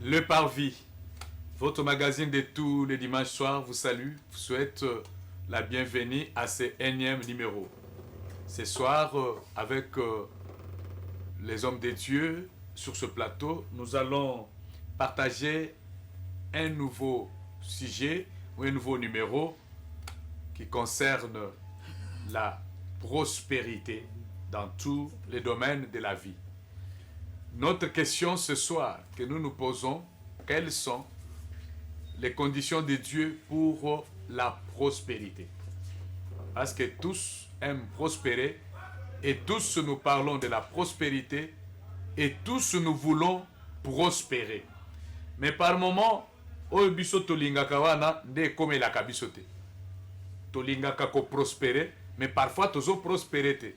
Le Parvis, votre magazine de tous les dimanches soirs, vous salue, vous souhaite la bienvenue à ce énième numéro. Ce soir, avec les hommes de Dieu sur ce plateau, nous allons partager un nouveau sujet ou un nouveau numéro qui concerne la prospérité dans tous les domaines de la vie. Notre question ce soir que nous nous posons, quelles sont les conditions de Dieu pour la prospérité? Parce que tous aiment prospérer et tous nous parlons de la prospérité et tous nous voulons prospérer. Mais par moment, oyo biso tolingaka wana nde komelaka biso te. Tolingaka ko prospérer, mais parfois tozo prospérer te.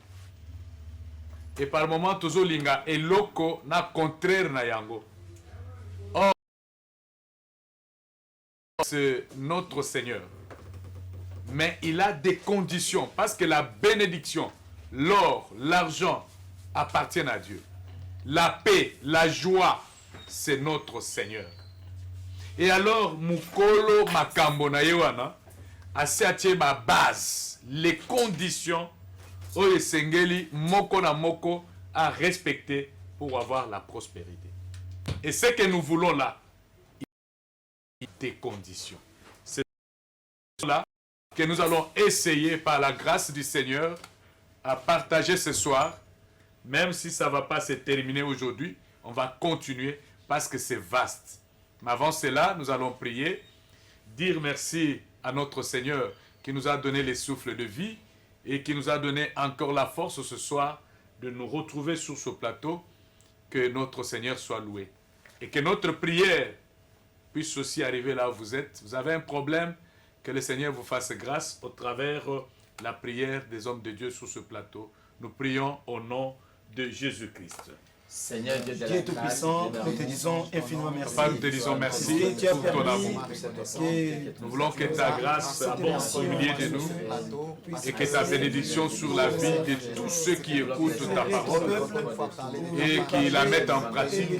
Et par moment tozo linga eloko na contraire na yango. Or, c'est notre Seigneur. Mais il a des conditions parce que la bénédiction, l'or, l'argent appartiennent à Dieu. La paix, la joie, c'est notre Seigneur. Et alors, Mukolo Makambo na yewana, asiatie ma base, les conditions, oye sengeli, moko na moko, à respecter pour avoir la prospérité. Et ce que nous voulons là, il y a des conditions. C'est là que nous allons essayer par la grâce du Seigneur à partager ce soir, même si ça ne va pas se terminer aujourd'hui, on va continuer parce que c'est vaste. Mais avant cela, nous allons prier, dire merci à notre Seigneur qui nous a donné les souffles de vie et qui nous a donné encore la force ce soir de nous retrouver sur ce plateau. Que notre Seigneur soit loué. Et que notre prière puisse aussi arriver là où vous êtes. Vous avez un problème, que le Seigneur vous fasse grâce au travers la prière des hommes de Dieu sur ce plateau. Nous prions au nom de Jésus-Christ. Seigneur Dieu de Dieu Tout-Puissant, nous te disons infiniment merci. Papa, nous te disons merci pour ton amour. Nous voulons que ta grâce abonde au milieu de nous et que ta bénédiction sur la vie de tous ceux qui écoutent ta parole et qui la mettent en pratique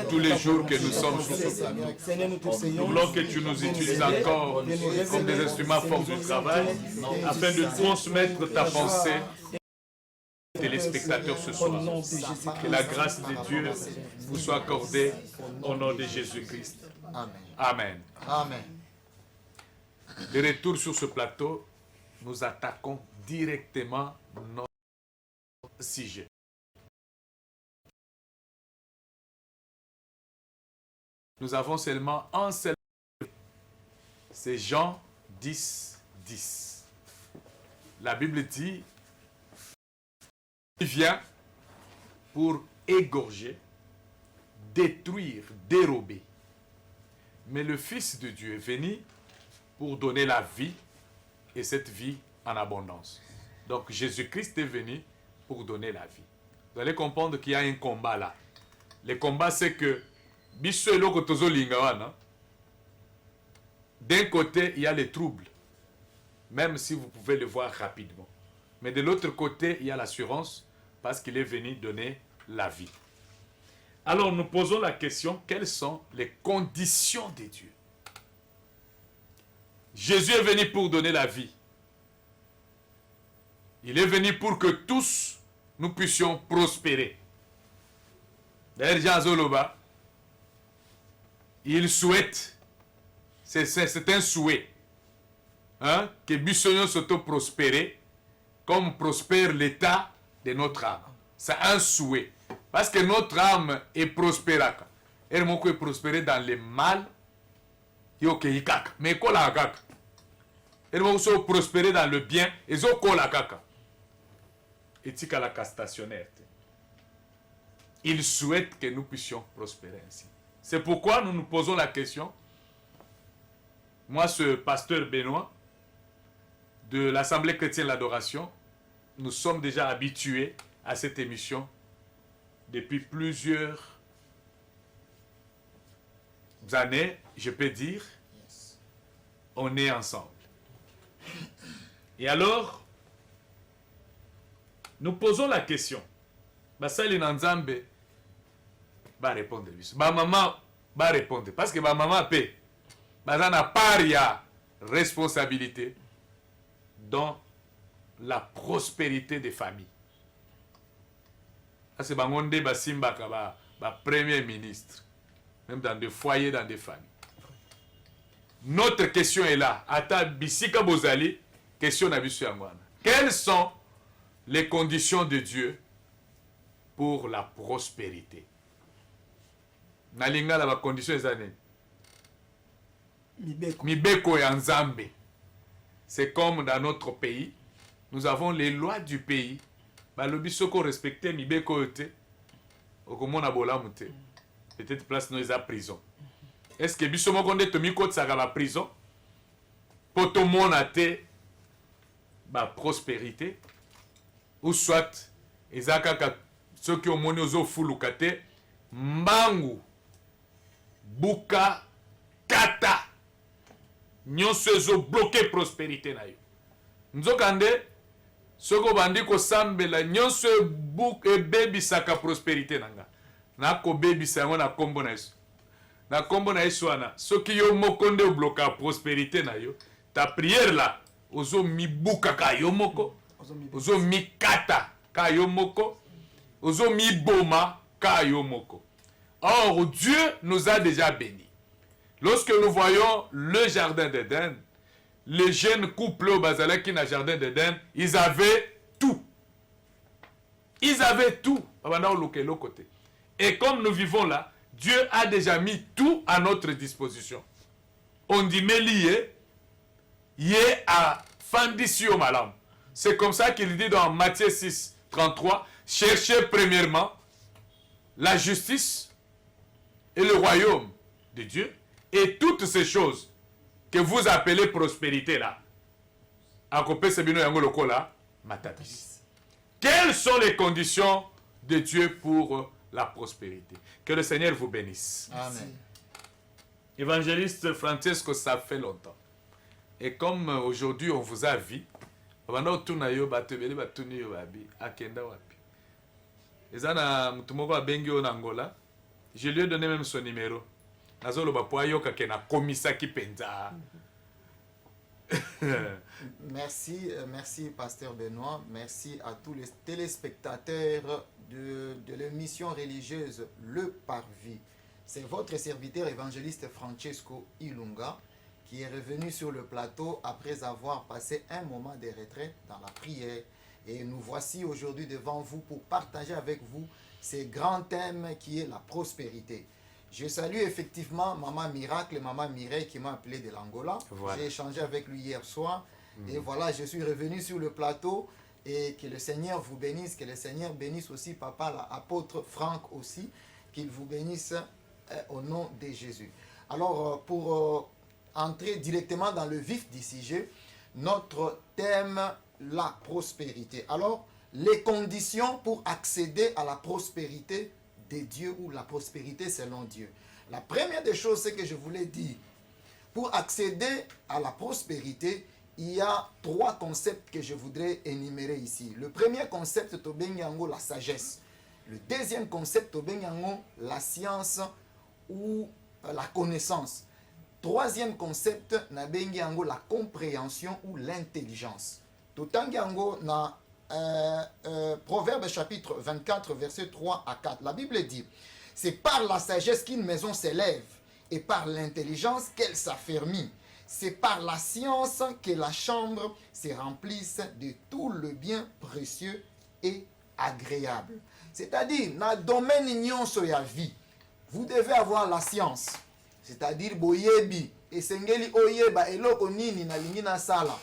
tous les jours que nous sommes sur ce plateau. Nous voulons que tu nous utilises encore comme des instruments forts du travail afin de transmettre ta pensée téléspectateurs ce soir. Que la grâce de Dieu vous soit accordée au nom de Jésus-Christ. Amen. Amen. De retour sur ce plateau, nous attaquons directement notre sujet. Nous avons seulement un seul. C'est Jean 10, 10. La Bible dit: il vient pour égorger, détruire, dérober. Mais le Fils de Dieu est venu pour donner la vie, et cette vie en abondance. Donc Jésus-Christ est venu pour donner la vie. Vous allez comprendre qu'il y a un combat là. Le combat, c'est que d'un côté, il y a les troubles, même si vous pouvez le voir rapidement. Mais de l'autre côté, il y a l'assurance parce qu'il est venu donner la vie. Alors nous posons la question, quelles sont les conditions de Dieu? Jésus est venu pour donner la vie. Il est venu pour que tous nous puissions prospérer. D'ailleurs, Jean Zoloba, il souhaite, c'est un souhait, hein, que Bissonio soit prospéré comme prospère l'état de notre âme. C'est un souhait. Parce que notre âme est prospérée. Elle est prospérée dans le mal. Mais elle est prospérée dans le bien. Et stationnaire. Il souhaite que nous puissions prospérer ainsi. C'est pourquoi nous nous posons la question. Moi, ce pasteur Benoît, de l'Assemblée chrétienne de l'adoration, nous sommes déjà habitués à cette émission depuis plusieurs années, je peux dire. On est ensemble. Et alors, nous posons la question. Basali Nanzambe va répondre. Maman, va répondre. Parce que ma maman paie. Baza na part ya responsabilité dans la prospérité des familles. C'est bangonde basimba kaba premier ministre, même dans des foyers, dans des familles. Notre question est là. Ata bisika bozali, question na biso yangwana. Quelles sont les conditions de Dieu pour la prospérité? Nalinga la condition ezane. Mibeko ya Nzambe. C'est comme dans notre pays, nous avons les lois du pays. Balobi soko respecter mibeko yote. Okomona bolamu te. Peut-être place nous à prison. Est-ce que biso moko nde tomi kotsaka ba prison? Poto mona te ba prospérité ou soit ezaka ka ceux qui ont moni ozo fuluka te mbangu buka kata nyonso ezo bloquer prospérité na yo. Nzokande soko bandi ko sambela nyonso ebebisaka prospérité nanga. Na ko bebisa yango na kombo na Yesu. Na kombo na Yesu wana soki yo moko nde bloquer prospérité na yo, ta prière là ozo mibuka ka yo moko, ozo mikata ka yo moko, ozo miboma ka yo moko. Or Dieu nous a déjà bénis. Lorsque nous voyons le jardin d'Éden, les jeunes couples au Bazalaki dans le jardin d'Éden, ils avaient tout. Ils avaient tout. Et comme nous vivons là, Dieu a déjà mis tout à notre disposition. On dit, mais lié, yé à fandisio malam. C'est comme ça qu'il dit dans Matthieu 6, 33, cherchez premièrement la justice et le royaume de Dieu, et toutes ces choses que vous appelez prospérité là, quelles sont les conditions de Dieu pour la prospérité? Que le Seigneur vous bénisse. Amen. Évangéliste Francesco, ça fait longtemps. Et comme aujourd'hui on vous a vu, je lui ai donné même son numéro. Merci Pasteur Benoît, merci à tous les téléspectateurs de l'émission religieuse Le Parvis. C'est votre serviteur évangéliste Francesco Ilunga qui est revenu sur le plateau après avoir passé un moment de retraite dans la prière. Et nous voici aujourd'hui devant vous pour partager avec vous ce grand thème qui est la prospérité. Je salue effectivement Maman Miracle, Maman Mireille qui m'a appelé de l'Angola. Voilà. J'ai échangé avec lui hier soir. Et voilà, je suis revenu sur le plateau. Et que le Seigneur vous bénisse, que le Seigneur bénisse aussi Papa, l'apôtre Franck aussi. Qu'il vous bénisse au nom de Jésus. Alors, pour entrer directement dans le vif du sujet, notre thème, la prospérité. Alors, les conditions pour accéder à la prospérité de Dieu ou la prospérité selon Dieu. La première des choses, c'est que je voulais dire, pour accéder à la prospérité, il y a trois concepts que je voudrais énumérer ici. Le premier concept, Tobenyango, la sagesse. Le deuxième concept, Tobenyango, la science ou la connaissance. Troisième concept, Nabenyango, la compréhension ou l'intelligence. Totangango, na Proverbe chapitre 24, verset 3 à 4. La Bible dit, c'est par la sagesse qu'une maison s'élève et par l'intelligence qu'elle s'affermit. C'est par la science que la chambre se remplisse de tout le bien précieux et agréable. C'est-à-dire, dans le domaine nyonso ya vie, vous devez avoir la science. C'est-à-dire, boyebi, et sengeli oyeba, eloko nini na lingina sala.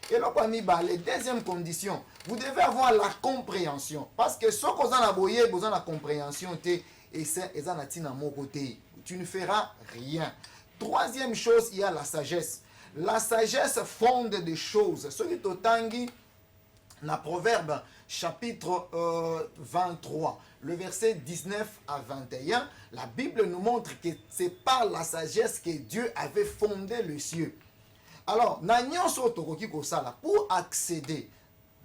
Eloko amiba, les deuxième condition, vous devez avoir la compréhension. Parce que ce qu'on a boyebi, vous avez la compréhension, et c'est mon côté. Tu ne feras rien. Troisième chose, il y a la sagesse. La sagesse fonde des choses. Ce qui est au tangi, dans Proverbe chapitre 23, le verset 19 à 21, la Bible nous montre que c'est par la sagesse que Dieu avait fondé les cieux. Alors, pour accéder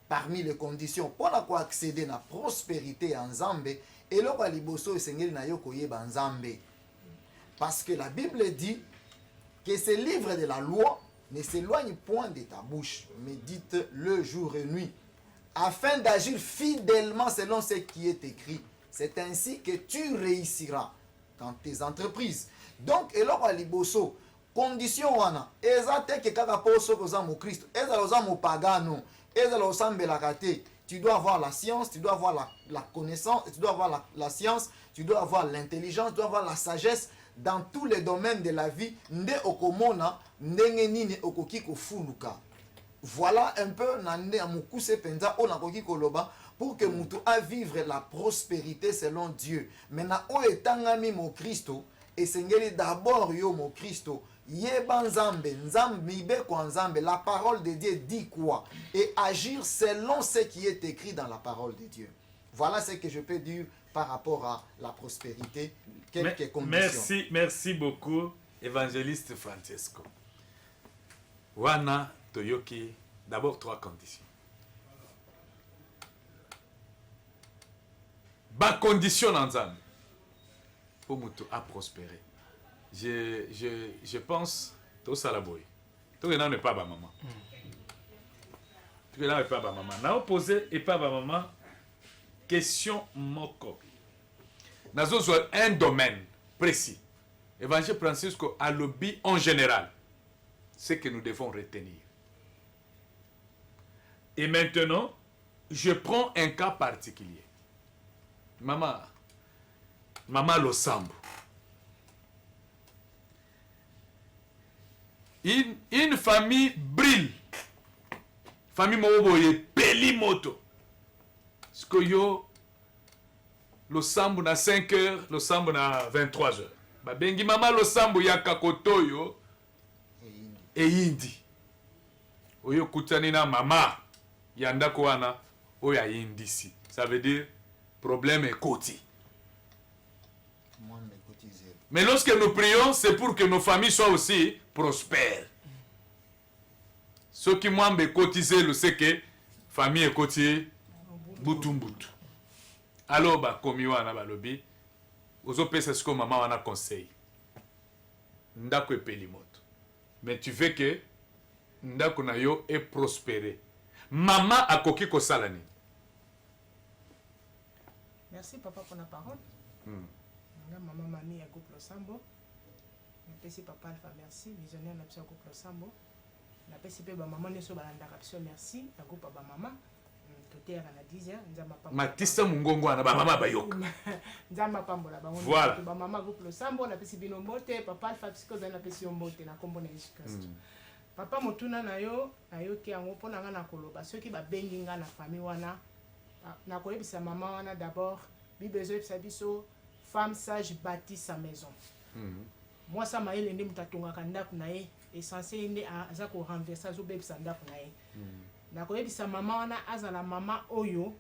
parmi les conditions, pour accéder à la prospérité en Zambé, et là, liboso esengeli na yo koyeba Nzambe. Parce que la Bible dit que ce livre de la loi ne s'éloigne point de ta bouche. Médite-le jour et nuit, afin d'agir fidèlement selon ce qui est écrit. C'est ainsi que tu réussiras dans tes entreprises. Donc, eloko liboso, condition wana, eza te ke kaka poso koza mo Christ, eza loza mo pagano, eza loza mbelakate. Tu dois avoir la science, tu dois avoir la connaissance, tu dois avoir la science, tu dois avoir l'intelligence, tu dois avoir la sagesse dans tous les domaines de la vie. Nde okomona, ndenge nini okoki kofuluka. Voilà un peu nande amukuse penza o nakoki koloba pour que mutu a vivre la prospérité selon Dieu. Maintenant o etangami mo Christo esengeli d'abord yo mo Christo. Yeba nzambe, nzambe kwa nzambe, la parole de Dieu dit quoi? Et agir selon ce qui est écrit dans la parole de Dieu. Voilà ce que je peux dire par rapport à la prospérité. Quelques conditions. Merci beaucoup, évangéliste Francesco. Wana Toyoki, d'abord 3 conditions. Ba condition nzambe pour mutu à prospérer. Je pense tout ça la boy. Tout le monde n'est pas ma maman. Tout le monde n'est pas ma maman. N'a opposé et pas ma maman. Question moko. Nous avons un domaine précis. Évangile Francisco a lobby en général. Ce que nous devons retenir. Et maintenant, je prends un cas particulier. Maman Losambo. Une famille brille. Famille Moboye, Peli Moto. Parce que yo, Losambo na 5 heures, Losambo na 23 heures. Bengi mama Losambo ya kakotoyo et indi. Oyo kutani na mama yandako wana oya indisi. Ça veut dire problème est côté. Mais lorsque nous prions, c'est pour que nos familles soient aussi prospères. Ce qui m'a cotisé, c'est que famille est cotisée, boutou. Alors, comme il y a un lobby, aux autres c'est ce que maman a conseillé. Ndako est pelimoto. Mais tu veux que ndako na yo est prospéré. Maman a koki ko salani. Merci papa pour la parole. Maman mamie à groupe Losambo. Merci papa alpha merci visionnaire na psia groupe Losambo. Na PCP ba maman ne so balanda kapso merci à groupe ba maman. Côté à la 10h nzamba pamba. Matissa mungongo na ba maman bayoka. Nzamba pambola ba voilà. Ba maman groupe Losambo na PCP no mbote papa alpha psycho za na PCP mbote na kombo na Yesu Christ. Papa motuna na yo ki yango pona nga na koloba soki ba bengi nga na famille wana na koyebisa maman wana d'abord Bible ezobisa biso femme sage bâtit sa maison. Moi ça m'a elende mutatongaka ndako na ye essentiel inde aza ko renverser zo bebisa ndako na ye. Na koyebisa maman wana azala maman oyo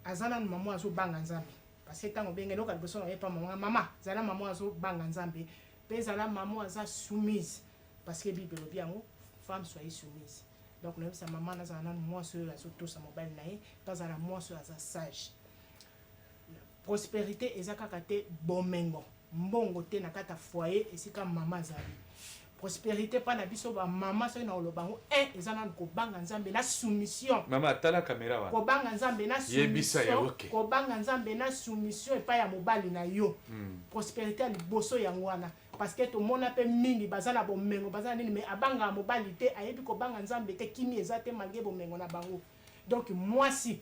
azana maman azo banga nzambe parce que tango benge loka liboso na ye pa maman zala maman azo banga nzambe pe zala maman aza soumise parce que Bible lobi yango femme soyez soumise. Donc nous sa maman azana moi sur azo to sa mobile na ye pas zala moi sur aza sage. Prospérité ezaka te bomengo mbongo te na kata foyer esika mama zali. Prospérité pas na biso ba mama so na olobango ezana ko banga nzambe na soumission. Mama tala caméra wa. Ko banga nzambe na soumission. Ko banga nzambe na soumission et pas ya mobali na yo. Prospérité liboso yango wana parce que to mona pe mingi bazana bomengo bazana nini mais abanga mobali te ayebi ko banga nzambe te kimi ezate malgré bomengo na bango. Donc moi si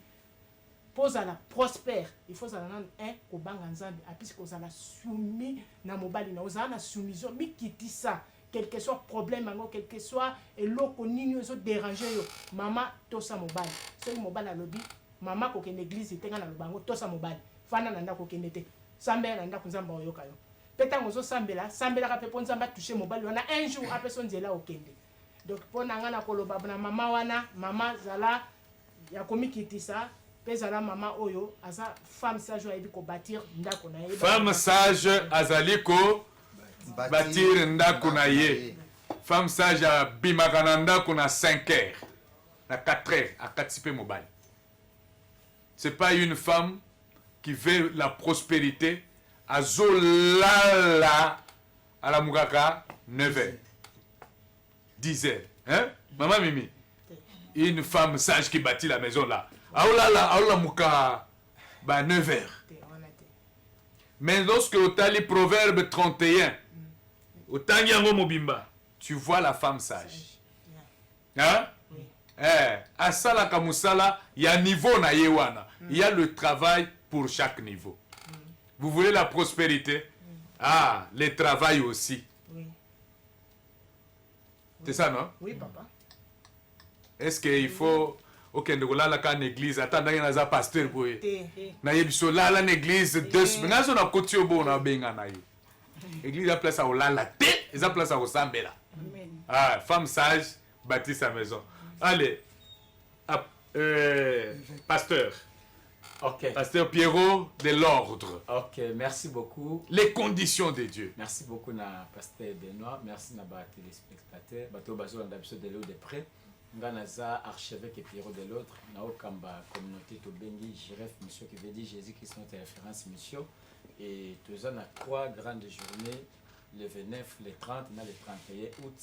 pose à la prospère, il faut ça un kobanga nzambe apis ko za la soumis na mobali na oza na soumission mi kiti ça quel que soit problème ango quel que soit eloko nini ozo déranger yo mama tosa mobali so mobali na lobby mama ko ke l'église tenga na lobango tosa mobali fana na ndako kende te sambela na ndako nzamba oyoka yo petango ozo sambela ka pe po nzamba toucher mobali wana un jour après son nzela okende donc pona nga na koloba na mama wana mama zala ya komikiti ça pezala mama oyo aza femme sage ayebi ko bâtir ndako na ye femme sage azaliko bâtir ndako na ye femme sage abimaka na ndako na 5 heures na 4 heures akatipe mobali. C'est pas une femme qui veut la prospérité azolala à la Moukaka, 9h. 10h. Hein? Maman Mimi, une femme sage qui bâtit la maison là. Aoula Mouka, 9h. Mais lorsque tu as les proverbes 31, au Tangiango Mobimba, tu vois la femme sage. Hein? À Sala Kamusala, il y a niveau na yewana. Il y a le travail pour chaque niveau. Vous voulez la prospérité? Ah, le travail aussi. C'est ça, non? Oui, papa. Est-ce qu'il faut... Ok, nous avons une église. Attends, nous avons un pasteur. Nous avons là l'église. Nous avons un côté au bon. L'église a place à Olala. Elle a place à Osambela. Ah, femme sage bâtit sa maison. Allez, pasteur. Ok. Pasteur Pierrot de l'ordre. Ok, merci beaucoup. Les conditions de Dieu. Merci beaucoup, pasteur Benoît. Merci à nos téléspectateurs. Bateau Bazo Ndabso de l'eau de près. Nganaza, archevêque Pierrot de l'autre. Nao Kamba, communauté Tobengi, Jiref, monsieur qui veut dire Jésus-Christ, notre référence, monsieur. Et tous on a 3 grandes journées, le 29, le 30, le 31 août,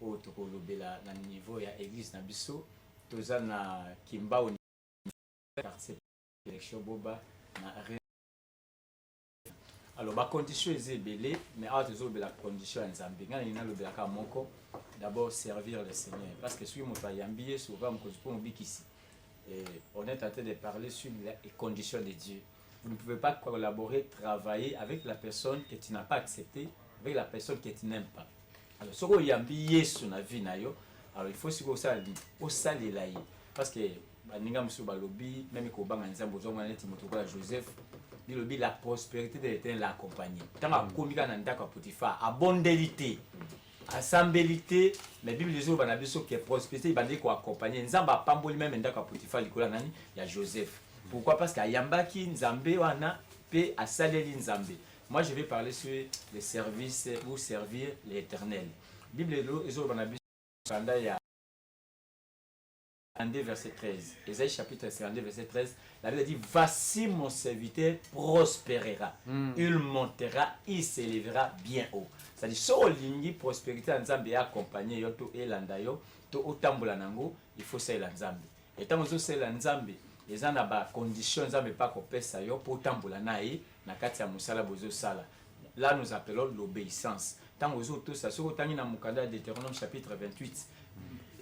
au Tokolobela, dans le niveau, il y a l'église Nabiso. Tous on a Kimba au quartier élection Boba, alors la condition est belle, mais à toujours la condition en Zambie. D'abord servir le Seigneur, parce que si on va y ambiller souvent, on est en train de parler sur les conditions de Dieu. Vous ne pouvez pas collaborer, travailler avec la personne que tu n'as pas acceptée, avec la personne que tu n'aimes pas. Alors, si on y ambille sur la vie, alors il faut que ça soit parce que même Joseph, la prospérité de l'Éternel l'accompagner. Tant que abondalité, assemblée, mais Bible dit que la prospérité est accompagnée. Nzamba pamboli même ndaka Potiphar likola nani ya Joseph. Pourquoi? Parce que Yambaki Nzambe wana pe asaleli Nzambe. Moi je vais parler sur les services ou servir l'Éternel. Bible dit ya 52 verset 13. Ésaïe chapitre 52 verset 13. La Bible dit: voici mon serviteur prospérera. Il montera, il s'élèvera bien haut. C'est-à-dire, si on a prospérité en Zambie accompagné yoto et landayo, to otambola nango, il faut ça Nzambe. Et tant que c'est Nzambe, les gens ont des conditions Nzambe pas qu'on pèse ça yo pour otambola nae na kati ya musala bozo sala. Là nous appelons l'obéissance. Tant que tout ça, si on a na mukanda Deutéronome chapitre 28.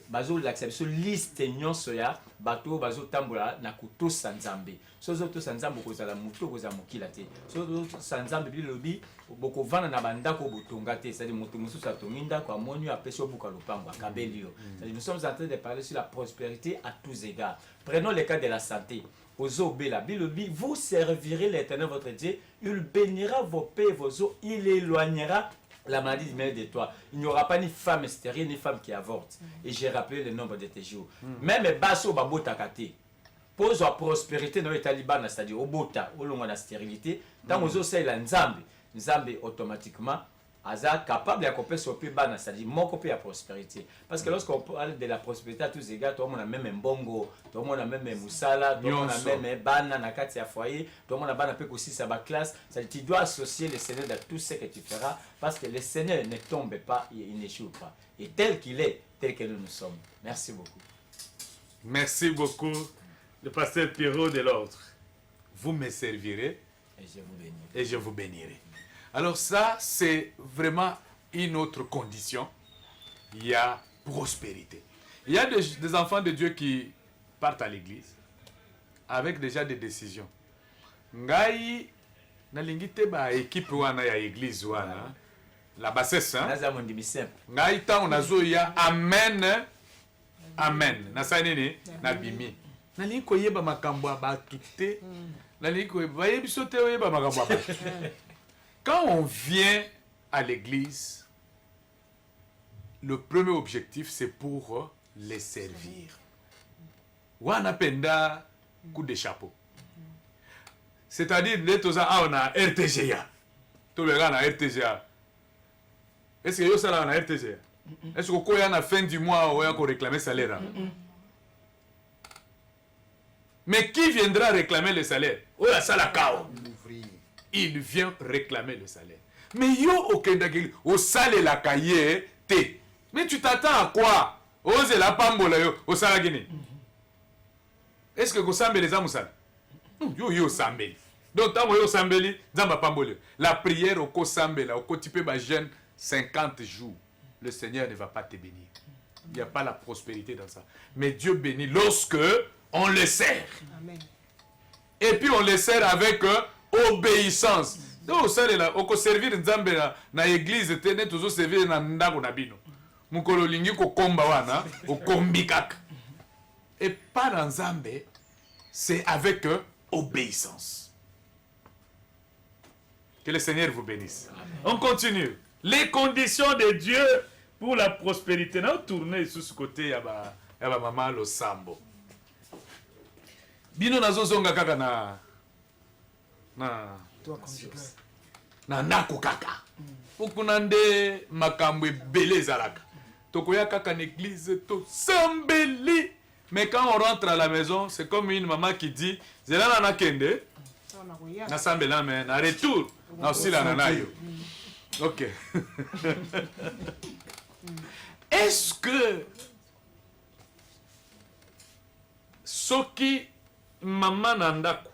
Bazo l'acception liste nyonso ya bato bazo tambola na kutosa Nzambe. Sozo to Nzambe ko zala muto ko za mukila te. Sozo Nzambe bilobi boko vana na bandako botonga te. C'est-à-dire muto mususu atonginda kwa moni apeso buka lopango akabelio. C'est-à-dire nous sommes en train de parler sur la prospérité à tous égards. Prenons le cas de la santé. Ozo bela bilobi, vous servirez l'Éternel votre Dieu, il bénira vos paix et vos eaux, il éloignera la maladie du meilleur de toi. Il n'y aura pas ni femme stérile ni femme qui avorte. Et j'ai rappelé le nombre de tes jours. Même basso babo takate. Pose la prospérité dans les talibans, c'est-à-dire au bota, au long de la stérilité. Tant que vous la Nzambe, Nzambe automatiquement est capable d'accomplir ce peu bas, c'est-à-dire mon copie à prospérité. Parce que lorsqu'on parle de la prospérité à tous les gars, tout le monde a même un bongo, tout le monde a même un moussala, tout le monde a même un bana, nakati à foyer, tout le monde a ban un peu aussi sa classe. C'est-à-dire tu dois associer le Seigneur dans tout ce que tu feras, parce que le Seigneur ne tombe pas, il n'échoue pas. Et tel qu'il est, tel que nous sommes. Merci beaucoup. Merci beaucoup, le pasteur Pierrot de l'ordre. Vous me servirez et je vous bénirai. Et je vous bénirai. Alors ça, c'est vraiment une autre condition. Il y a prospérité. Il y a des enfants de Dieu qui partent à l'église avec déjà des décisions. Ngai nalingite ba équipe wana ya église wana la bassesse hein. Ngai ta onazo ya amen amen. Na sanene na bimi. Nalingi koyeba makambo ba tuté. Nalingi koyeba yebiso te oyeba makambo ba. Quand on vient à l'église, le premier objectif, c'est pour les servir. Wana penda coup de chapeau. C'est-à-dire, on a RTGA. Tout le gars a RTGA. Est-ce que vous avez un RTGA? Est-ce que vous avez à la fin du mois où vous réclamer salaire? Mais qui viendra réclamer le salaire? Oh, la salle à chaos. Il vient réclamer le salaire. Mais yo okendaki osale la kaye te. Mais tu t'attends à quoi? Ose la pambola yo osala gini. Est-ce que kosambe les amusala? Yo sambeli. Donc tant yo sambeli nzamba pambole. La prière au kosambela au kotipe ba jeûne 50 jours. Le Seigneur ne va pas te bénir. Il n'y a pas la prospérité dans ça. Mais Dieu bénit lorsque on le sert. Amen. Et puis on le sert avec obéissance. Donc on sert là, on servir nzambe na église tene toujours servir na ndako na bino. Mukolo lingi ko komba wana, o kombi kaka. Et pas dans nzambe, c'est avec obéissance. Que le Seigneur vous bénisse. Amen. On continue. Les conditions de Dieu pour la prospérité. On tourne sur ce côté, yaba maman lo sambo. Bino nazo zonga kaka na ndako kaka. Pokuna nde makambo ebele ezalaka. Tokoya kaka na église to sambeli. Mais quand on rentre à la maison, c'est comme une maman qui dit, zela na kende na sambela mais na retour na osila na nayo. OK. Est-ce que soki maman na ndako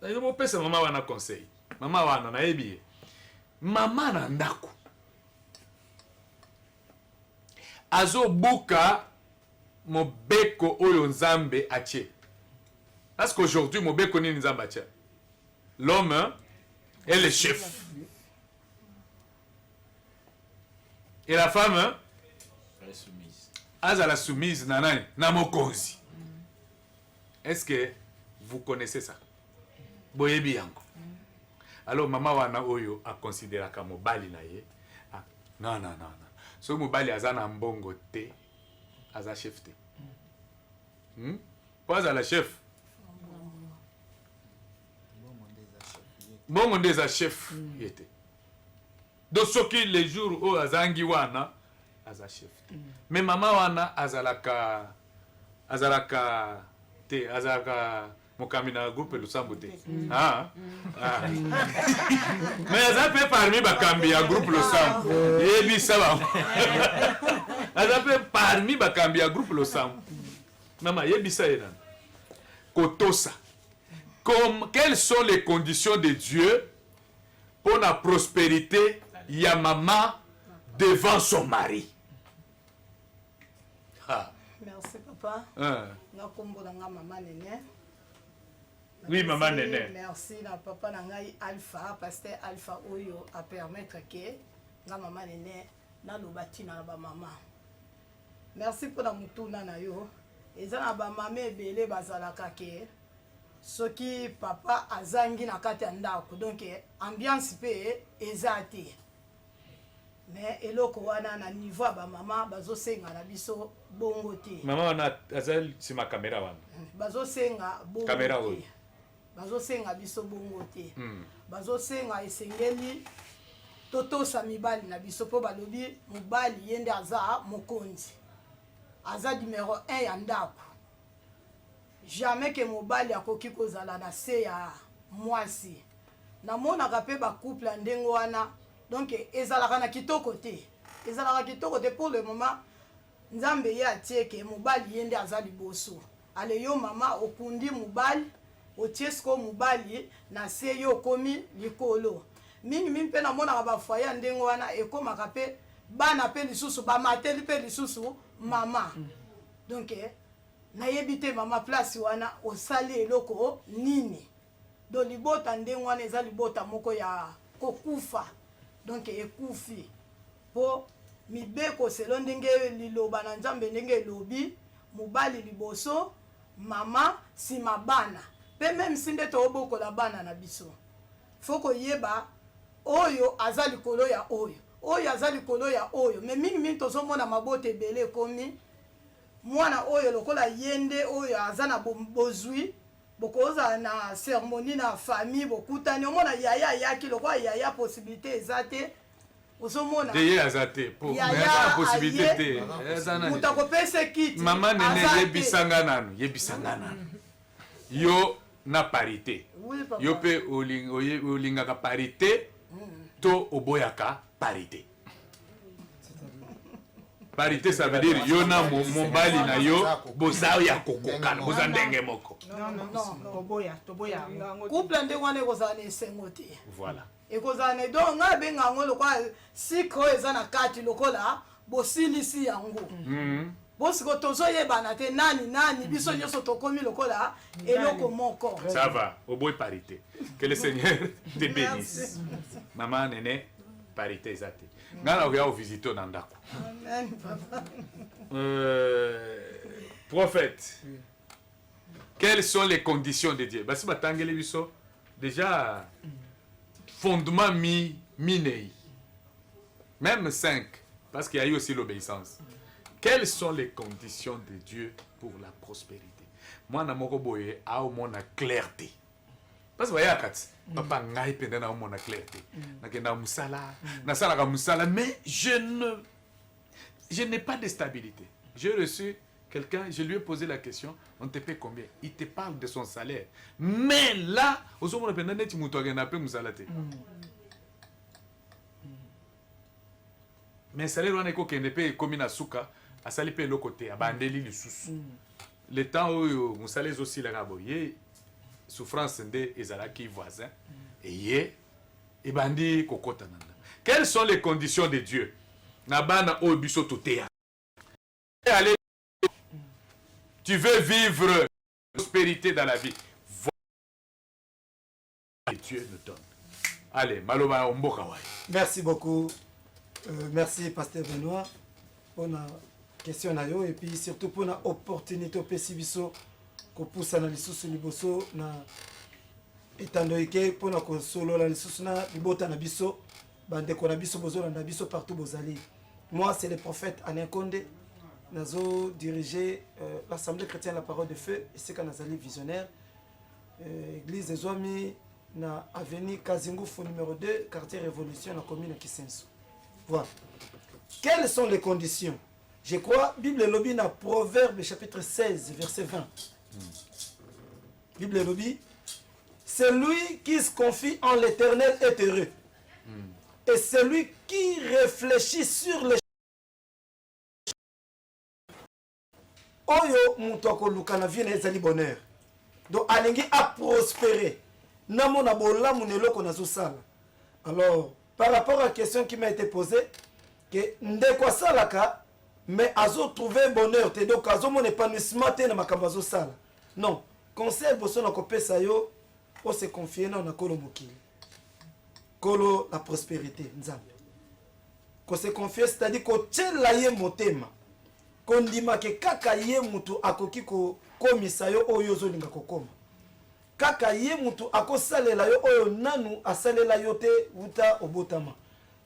yo mopesa mama wana conseil mama wana na yebi mama na ndako azo buka mobeko oyo nzambe atie parce qu'aujourd'hui mobeko nini nzambe atie l'homme est le chef et la femme azala soumise na nani na mokonzi. Est-ce que vous connaissez ça? Boyebi yango. Alors maman wana oyo a considéré ka mobali na ye. Non. So mobali azana mbongo te, aza chef te. Pas à la chef. Bongo ndeza chef yete. Donc soki les jours où azangi wana aza chef. Mais maman wana azalaka te azalaka mokamina groupe Lusambo te. Mais azape parmi bakambi ya groupe Lusambo. Yebi saba. Azape parmi bakambi ya groupe Lusambo. Maman yebi sa ena. Kotosa. Quelles sont les conditions de Dieu pour la prospérité ya maman devant son mari? Merci papa. Maman Néné. Oui, maman Néné. Merci na papa na ngai Alpha, pasteur Alpha Oyo a permettre que nga maman Néné na lobati na ba maman. Merci pour la mutuna na yo. Eza na ba maman ebele bazalaka ke soki papa azangi na kati ya ndako donc ambiance pe ezate. Mais eloko wana na niveau ba mama bazosenga na biso bongo te. Mama wana azali sima kamera wana. Bazosenga bongo kamera te. oyo. Bazosenga biso bongo te. Bazosenga esengeli totosa mibali na biso po balobi mobali yende aza mokonzi. Aza numéro 1 ya ndako. Jamais que mobali akoki kozala na se ya mwasi. Na mona kape ba couple ndengo wana. Donc ezalaka na kitoko te. Ezalaka kitoko te pour le moment. Nzambe ya tie ke mobali yende azali boso. Ale yo mama okundi mobali, otiesko mobali na se yo komi likolo. Mingi pe na mona ba foya ndengo wana ekomaka pe bana pe lisusu ba mateli pe lisusu mama. Donc na yebite mama place wana osali eloko nini. Do libota ndengo wana ezali libota moko ya kokufa. Donc ekufi po mibeko selo ndenge liloba na nzambe ndenge lobi mobali liboso mama sima bana pe même sinde to oboko la bana na biso foko yeba oyo azali kolo ya oyo azali kolo ya oyo mais mingi tozomona mabote belé komi mwana oyo lokola yende oyo azana bozwi bokoza na cérémonie na famille bokutani omona yaya yaki lokola yaya possibilité ezate osomona de azate pour mais possibilité te mutakopese kiti maman Néné yebisanga nanu yo na parité yo pe olingaka parité to oboyaka parité. Parité, ça veut dire yona mobali na yo boza ya kokokana boza ndenge moko. Non, toboya. Couple nde wana ekozala na esengo te. Voilà. Ekozala na donc nga benga yango lokola sikro eza na kati lokola bosilisi yango. Bosiko tozoyebana te nani biso nyonso tokomi lokola eloko moko. Ça va, oboy parité. Que le Seigneur te bénisse. Maman nene parité ezate. Ngana oya visiter na ndako. Amen papa. Prophète. Quelles sont les conditions de Dieu? Basi batangeli biso déjà fondement minei. Même 5 parce qu'il y a eu aussi l'obéissance. Quelles sont les conditions de Dieu pour la prospérité? Moi na moko boye a au moins la clarté. Parce que voyez papa ngai penda na au moins la clarté. Na kenda musala, na sala ka musala mais je n'ai pas de stabilité. J'ai reçu quelqu'un, je lui ai posé la question, on te paie combien? Il te parle de son salaire. Mais là, au moment où on a dit que musala te. Mais salaire on est ko kende pe komi na suka. A sali pe le côté a bandeli le sous le temps où vous salez aussi la raboyer souffrance de ezalaki voisin et bandi kokota nanda. Quelles sont les conditions de Dieu na bana o biso totea? Allez, tu veux vivre la prospérité dans la vie, voilà Dieu nous donne. Allez, maloba omboka wai. Merci beaucoup. Merci Pasteur Benoît pour la question et puis surtout pour l'opportunité au Pessibiso qu'on pousse à la lisusu liboso na etandoike pour la consolo la lisusu na libota na biso bande ko na biso bozo na biso partout bozali. Moi c'est le prophète Alain Condé nazo diriger l'assemblée chrétienne la parole de feu et c'est quand nazali visionnaire église des Oami na avenue Kazingufu numéro 2 quartier Révolution la commune de Kisenso. Voilà. Quelles sont les conditions? Je crois, Bible Lobby dans Proverbe chapitre 16, verset 20. Bible Lobby, celui qui se confie en l'Éternel est heureux. Et celui qui réfléchit sur les Oyo mutoko lukana vie na ezali bonheur. Donc alingi a prospérer. Namona bola muneloko nazo sala. Alors, par rapport à la question qui m'a été posée, que ndekwa salaka mais azo trouver bonheur te donc azo mon épanouissement te na makambo azo sala. Non, conseil boso na kopesa yo o se confier na kolo mokili. Kolo la prospérité nzambe. Ko se confier c'est-à-dire ko tshela ye motema. Ko ndima ke kaka ye mutu akoki ko komisa yo oyo zo linga kokoma. Kaka ye mutu akosalela yo oyo nanu asalela yo te uta obotama.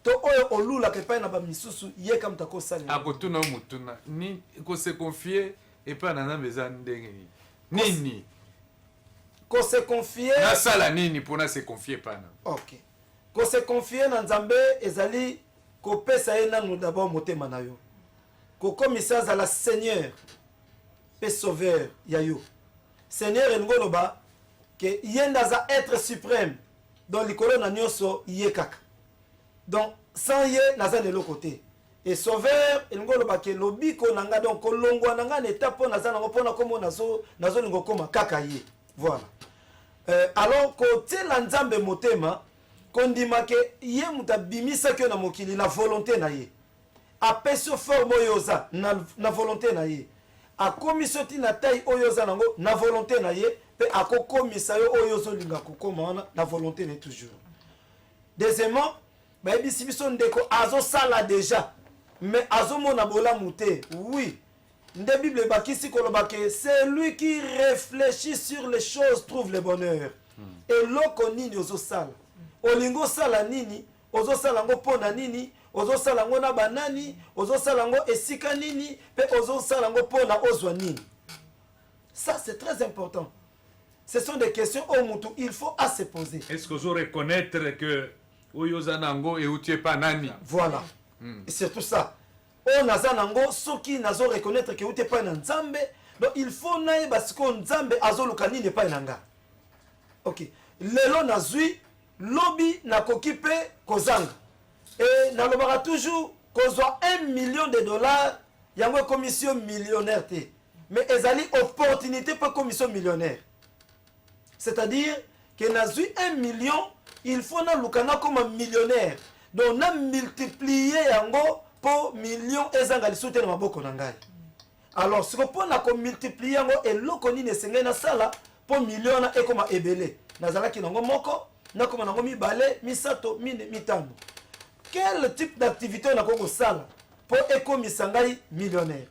To oyo olula ke pa na ba misusu ye kam tako salela. Akotuna mutuna ni ko se confier et pas na mbeza ndenge nini. Ko se confier na sala nini pona se confier pana. OK. Ko se confier na Nzambe ezali ko pesa ye nanu d'abord motema na yo. Ko komisa za la Seigneur pe sauveur ya yo. Seigneur ngoloba que yendaza être suprême dans l'ikolo na nyoso yekaka. Donc sans ye naza de l'autre côté. Et sauveur ngoloba que lobiko nanga donc kolongwa nanga netapo naza nango pona komo nazo lingo koma kaka ye. Voilà. Alors côté la Nzambe motema kondima ke ye mutabimisa ke na mokili la volonté na ye. Apeso forme oyoza na volonté na ye. A komisoti na taille oyoza nango na volonté na ye. Pe akokomisa yo oyo zo linga kokoma na volonté ne toujours. Deuxièmement, ba ebisi biso ndeko azo sala déjà mais azo mona bola muté. Oui. Nde Bible bakisi koloba ke c'est lui qui réfléchit sur les choses trouve le bonheur. Et loko nini ozo sala. Olingo sala nini, ozo sala ngo pona nini, ozo sala ngo na banani, ozo sala ngo esika nini, pe ozo sala ngo pona ozwa nini. Ça c'est très important. Ce sont des questions au mutu, il faut à se poser. Est-ce que vous reconnaître que Oyozanango et Outie pas nani? Voilà. Et c'est tout ça. O nazanango soki nazo reconnaître que Outie pas nzambe, donc il faut naï parce que nzambe azo lukani n'est pas nanga. OK. Lelo nazui lobi nakoki mpe kozanga e nalobaka toujours kozwa 1 million de dollars yango commission millionnaire te mais ezali opportunité mpe commission millionnaire c'est-à-dire que nazwi 1 million il faut naluka nakoma millionnaire donc na multiplier yango po million ezanga lisu te na maboko na ngai alors siko mpo na komultiplie yango eloko nini esengeli nasala mpo million na ekoma ebele nazalaki nango moko nakoma nango mibale misato mine mitano quel type d'activité nakoki kosala mpo ekomisa ngai millionnaire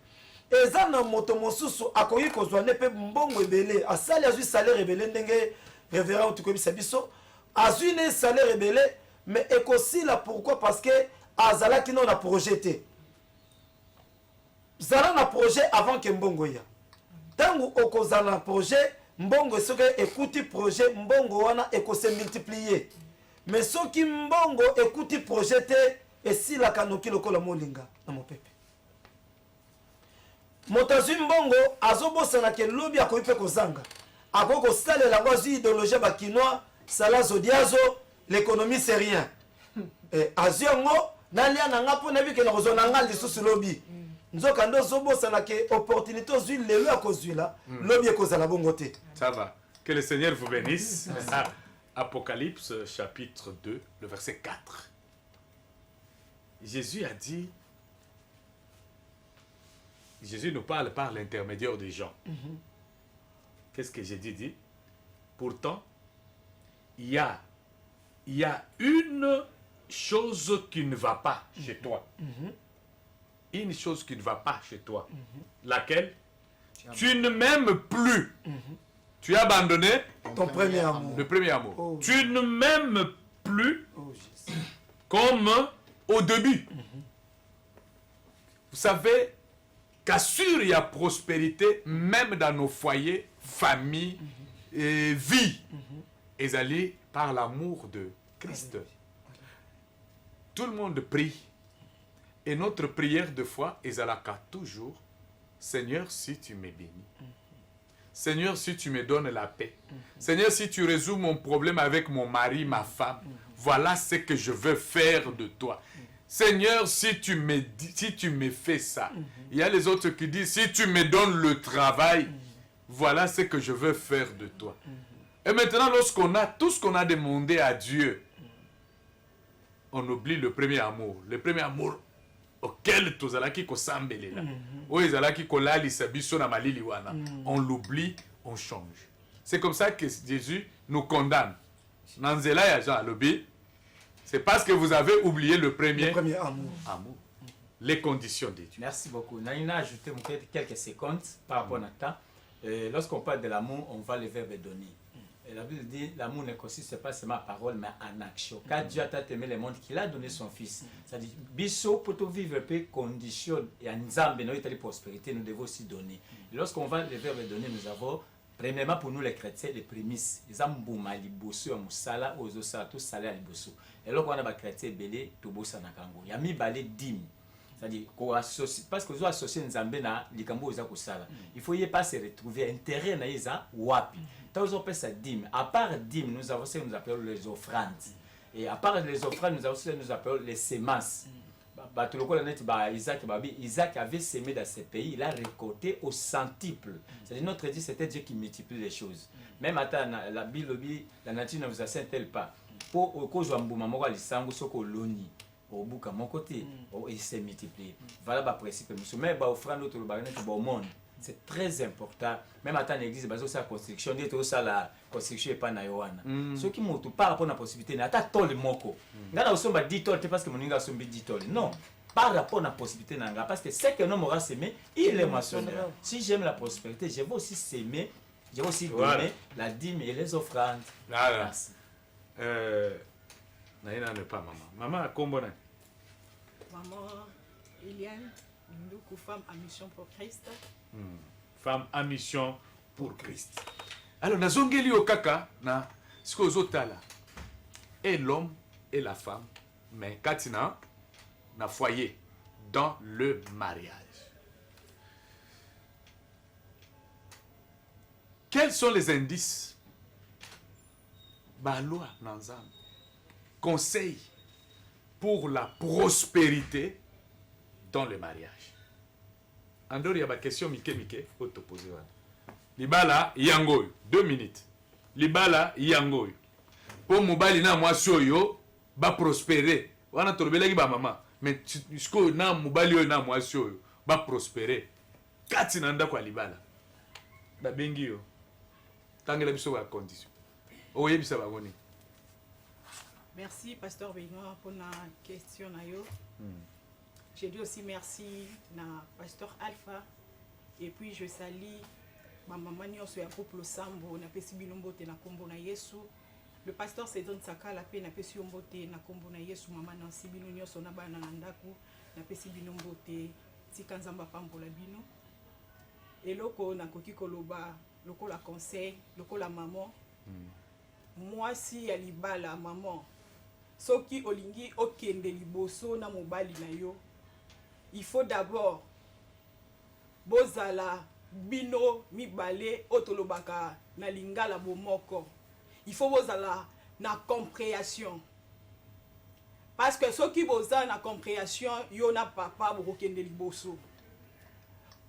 eza na moto mosusu akoki kozwa ne mpe mbongo ebele asali azwi salaire ebele ndenge révérend tokoyebisa biso azwi ne salaire ebele mais ekosila pourquoi parce que azalaki no na projet te zala na projet avant ke mbongo ya ntango okozala na projet mbongo soki ekuti projet mbongo wana ekose multiplier mais soki mbongo ekuti projet te esilaka noki lokola molinga na mopepe moto azwi mbongo azobosana ke lobi akoki mpe kozanga akoki kosalela yango azwi idéologie bakinois sala zodiazo l'économie c'est rien azwi yango nalia na nga mpo nayebi ke nakozwa na nga lisusu lobi nzoka nde ozobosana ke opportunité ozwi lelo ya kozwila lobi ekozala bongo te. Ça va. Que le Seigneur vous bénisse. Apocalypse chapitre 2, le verset 4. Jésus a dit, Jésus nous parle par l'intermédiaire des gens. Qu'est-ce que Jésus dit? Pourtant, il y a une chose qui ne va pas chez toi. Une chose qui ne va pas chez toi. Laquelle? Tu ne m'aimes plus. Tu as abandonné ton premier amour. le premier amour. Oh. Tu ne m'aimes plus Oh, Jésus. comme au début. Vous savez qu'assure il y a prospérité même dans nos foyers, familles et vie. Et allez par l'amour de Christ. Tout le monde prie. Et notre prière de foi est à la carte toujours. Seigneur, si tu me bénis. Seigneur, si tu me donnes la paix. Seigneur, si tu résous mon problème avec mon mari, ma femme. Voilà ce que je veux faire de toi. Seigneur, si tu me fais ça. Il y a les autres qui disent, si tu me donnes le travail, voilà ce que je veux faire de toi. Et maintenant, lorsqu'on a tout ce qu'on a demandé à Dieu, on oublie le premier amour. Le premier amour auquel tozalaki kosambelela. Oyo ezalaki kolalisa biso na malili wana. On l'oublie, on change. C'est comme ça que Jésus nous condamne. Nanzela ya Jean alobi, c'est parce que vous avez oublié le premier amour. Les conditions de Dieu. Merci beaucoup. Naïna a ajouté quelques secondes par rapport à temps. Lorsqu'on parle de l'amour, on va le verbe donner. Et la Bible dit l'amour ne consiste pas seulement en parole, mais en action. Car Dieu a tant aimé le monde qu'il a donné son Fils. C'est-à-dire, biso, pour tout vivre, condition et en Nzambe, notre prospérité, nous devons aussi donner. Et lorsqu'on va le verbe donner, nous avons, premièrement pour nous les chrétiens, les prémices. Les ambouma, les bosso, les moussala, les osala, tout salé à les bosso. Et lorsqu'on a des chrétiens belé, tout bossa na kango. Il y a mis balé dim. C'est-à-dire qu'on associe, parce que nous associons Nzambe na likambo oza kusala. Il faut y pas se retrouver intérêt na isa wapi. Tant on peut ça dîme. À part dîme, nous avons ce que nous appelons les offrandes. Et à part les offrandes, nous avons ce que nous appelons les semences. Isaac avait semé dans ce pays, il a récolté au centuple. C'est-à-dire notre Dieu, c'était Dieu qui multiplie les choses. Même à la Bible, la nature ne vous assène-t-elle pas? Pour que je me dise, au bout de mon côté, il s'est multiplié. Voilà le principe. Mais au monde, c'est très important. Même à l'église, la construction, la construction n'est pas na yoana. Ce qui m'ont par rapport à la possibilité, n'a pas tout le moko. N'a pas dit tout parce que mon inga sombi dit tout. Non, par rapport à la possibilité nanga, parce que ce que nous m'aura semé, il est moissonneur. Si j'aime la prospérité, je vais aussi s'aimer, je vais aussi donner la dîme et les offrandes. Voilà. Naïna n'est pas maman. Maman, comment? Maman Eliane, une femme à mission pour Christ. Femme à mission pour Christ. Alors, nazongeli okaka na siko zotala. Et l'homme et la femme, mais katina na foyer dans le mariage. Quels sont les indices? Balwa nanzam. conseils pour la prospérité dans le mariage. En dehors, il y a une question, Mike, faut te poser. Libala, yangoy, 2 minutes. Libala, yangoy. Pour mobali na moi soyo, ba prospérer. Wana tolobelaki ba maman. Mais jusqu'au na mobali na moi soyo, ba prospérer. Kati nanda kwa libala. Ba bengi yo. Tangela biso ba condition. Oyebisa ba ngoni. Merci, Pasteur Benoît, pour la question. Je dis aussi merci à Pasteur Alpha. Et puis je salue ma maman nyonso ya couple Sambo na pesi bilombote na kombo na Yesu. Le pasteur Cédric Saka la pe na pesi yombote na kombo na Yesu mama Nancy bino nyonso na bana na ndaku na pesi bilombote tika nzamba pambola bino. Eloko na koki koloba lokola conseil lokola maman. Moi si ya libala maman soki olingi okende liboso na mobali na yo, il faut d'abord bozala bino mibale otolobaka na lingala bomoko. Il faut bozala na compréhension. Parce que soki bozala na compréhension yo na papa bokende liboso.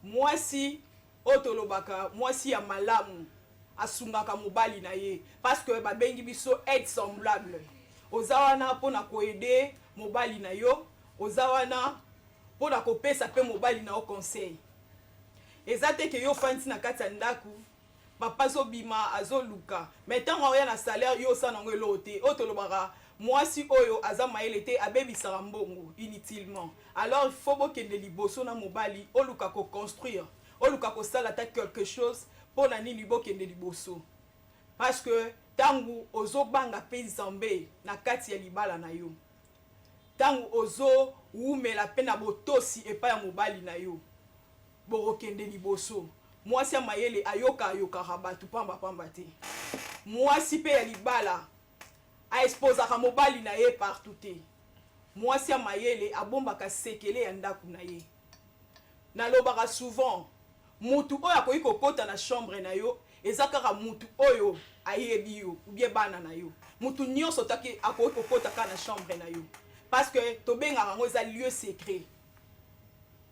Moi si otolobaka moi si ya malamu asungaka mobali na ye parce que babengi biso être semblable. Ozawana pona koede mobali na yo, ozawana pona kopesa pe mobali na o conseil. Ezate ke yo fanti na kati ya ndaku, papa zo bima azoluka, mais tant oya na salaire yo sa nango elote, otolobaka mwasi oyo azama elete abebisaka mbongo inutilement. Alors il faut bokende liboso na mobali, oluka ko construire, oluka ko sala ta quelque chose pona nini bokende liboso. Parce que tangu ozo banga pe nzambe na kati ya libala na yo, tangu ozo umela pe na botosi epa ya mobali na yo, borokende liboso. Mwasi ya mayele ayoka rabatu pamba te. Mwasi pe ya libala a exposaka mobali na ye partout te. Mwasi ya mayele abombaka sekele ya ndaku na ye. Nalobaka souvent mutu oyo akoki kokota na chambre na yo ezakaka mutu oyo ayebi yo ou bien bana na yo. Mutu nyonso taki akoki kokota ka na chambre na yo. Parce que tobengaka ngo eza lieu secret.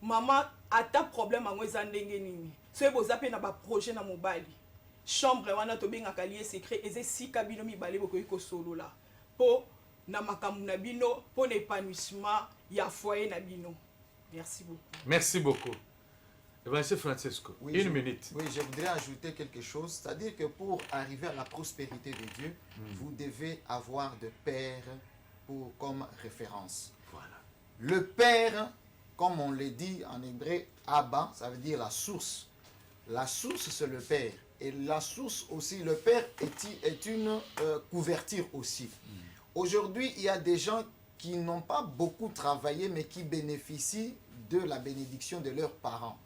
Maman ata problème ngo eza ndenge nini. So boza pe na ba projet na mobali. Chambre wana tobengaka lieu secret eze sika bino mibale bokoki kosolola. Po na makambu na bino po na épanouissement ya foyer na bino. Merci beaucoup. Merci beaucoup. Évangile Francesco, Oui, une minute. Oui, je voudrais ajouter quelque chose. C'est-à-dire que pour arriver à la prospérité de Dieu, vous devez avoir de Père comme référence. Voilà. Le Père, comme on le dit en hébreu, Abba, ça veut dire la source. La source, c'est le Père. Et la source aussi, le Père est une couverture aussi. Aujourd'hui, il y a des gens qui n'ont pas beaucoup travaillé, mais qui bénéficient de la bénédiction de leurs parents.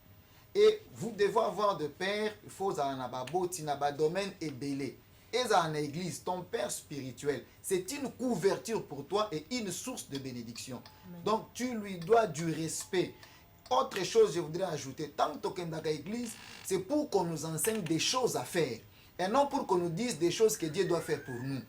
Et vous devez avoir de père, il faut un domaine et belé. Et dans l'église, ton père spirituel, c'est une couverture pour toi et une source de bénédiction. Donc tu lui dois du respect. Autre chose, je voudrais ajouter, tant que dans l'église, c'est pour qu'on nous enseigne des choses à faire. Et non pour qu'on nous dise des choses que Dieu doit faire pour nous.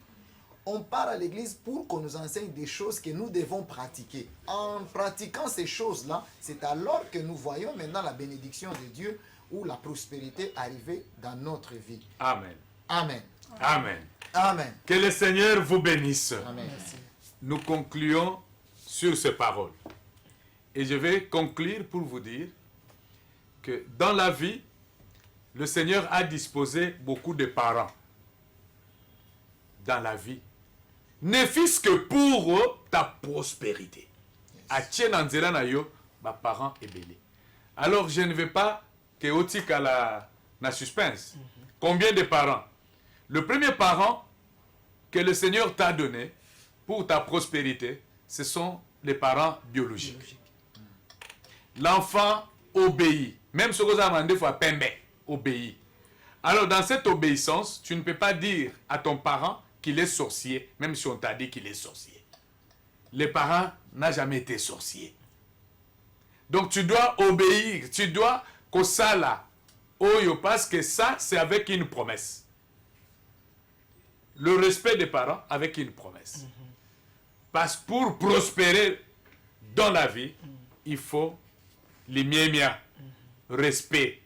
On part à l'église pour qu'on nous enseigne des choses que nous devons pratiquer. En pratiquant ces choses-là, c'est alors que nous voyons maintenant la bénédiction de Dieu ou la prospérité arriver dans notre vie. Amen. Amen. Amen. Amen. Que le Seigneur vous bénisse. Amen. Nous concluons sur ces paroles. Et je vais conclure pour vous dire que dans la vie, le Seigneur a disposé beaucoup de parents. Dans la vie. Ne fût-ce que pour ta prospérité. Parents et belé. Alors je ne vais pas que otika la suspense. Combien de parents? Le premier parent que le Seigneur t'a donné pour ta prospérité, ce sont les parents biologiques. L'enfant obéit. Même ce que vous avez fois pembe, obéit. Alors dans cette obéissance, tu ne peux pas dire à ton parent qu'il est sorcier, même si on t'a dit qu'il est sorcier. Les parents n'ont jamais été sorciers. Donc tu dois obéir, tu dois kosala oyo, parce que ça c'est avec une promesse. Le respect des parents avec une promesse. Parce que pour prospérer dans la vie, il faut les respect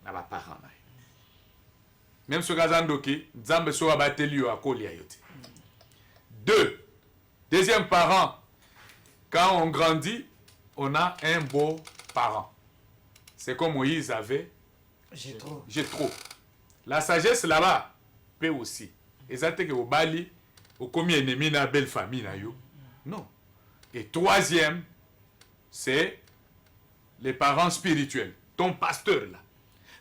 à la parents. Même si vous avez Nzambe so abateli yo akoli ayote. Deuxième parent, quand on grandit, on a un beau parent. C'est comme Moïse avait Jéthro. La sagesse là-bas peut aussi. Et ça que au Bali, au commis ennemi na belle famille na yo. Non. Et troisième, c'est les parents spirituels. Ton pasteur là.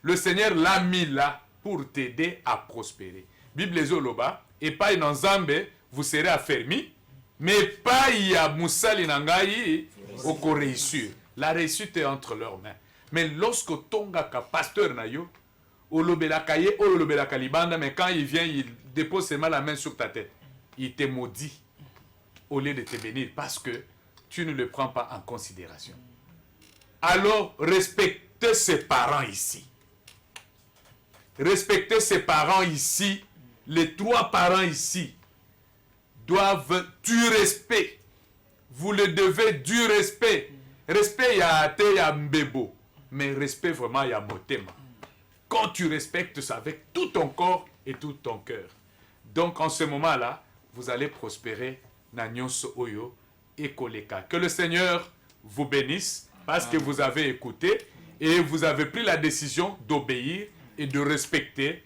Le Seigneur l'a mis là pour t'aider à prospérer. Bible Zoloba, et pas dans Zambé, vous serez affermis, mais pas il y a Moussali Nangayi au réussir. La réussite est entre leurs mains. Mais lorsque Tonga ka pasteur na yo, Olobelakaye, Olobelakalibanda, mais quand il vient, il dépose seulement la main sur ta tête. Il te maudit au lieu de te bénir parce que tu ne le prends pas en considération. Alors, respectez ses parents ici. Respectez ses parents ici. Les trois parents ici doivent du respect. Vous le devez du respect. Respect, il y a Ate, il y a Mbebo. Mais respect, vraiment, il y a Motema. Quand tu respectes ça avec tout ton corps et tout ton cœur. Donc, en ce moment-là, vous allez prospérer. Nanyonso Oyo et Koleka. Que le Seigneur vous bénisse parce que vous avez écouté et vous avez pris la décision d'obéir et de respecter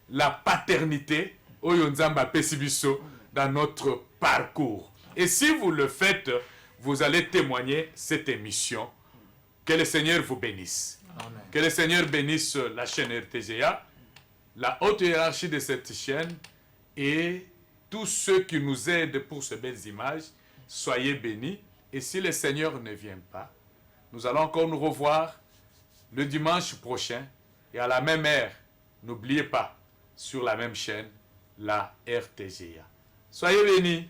la paternité Oyo Nzamba Pesibiso dans notre parcours. Et si vous le faites, vous allez témoigner cette émission. Que le Seigneur vous bénisse. Amen. Que le Seigneur bénisse la chaîne RTGA, la haute hiérarchie de cette chaîne et tous ceux qui nous aident pour ces belles images. Soyez bénis. Et si le Seigneur ne vient pas, nous allons encore nous revoir le dimanche prochain et à la même heure. N'oubliez pas, sur la même chaîne, la RTGA. Soyez bénis.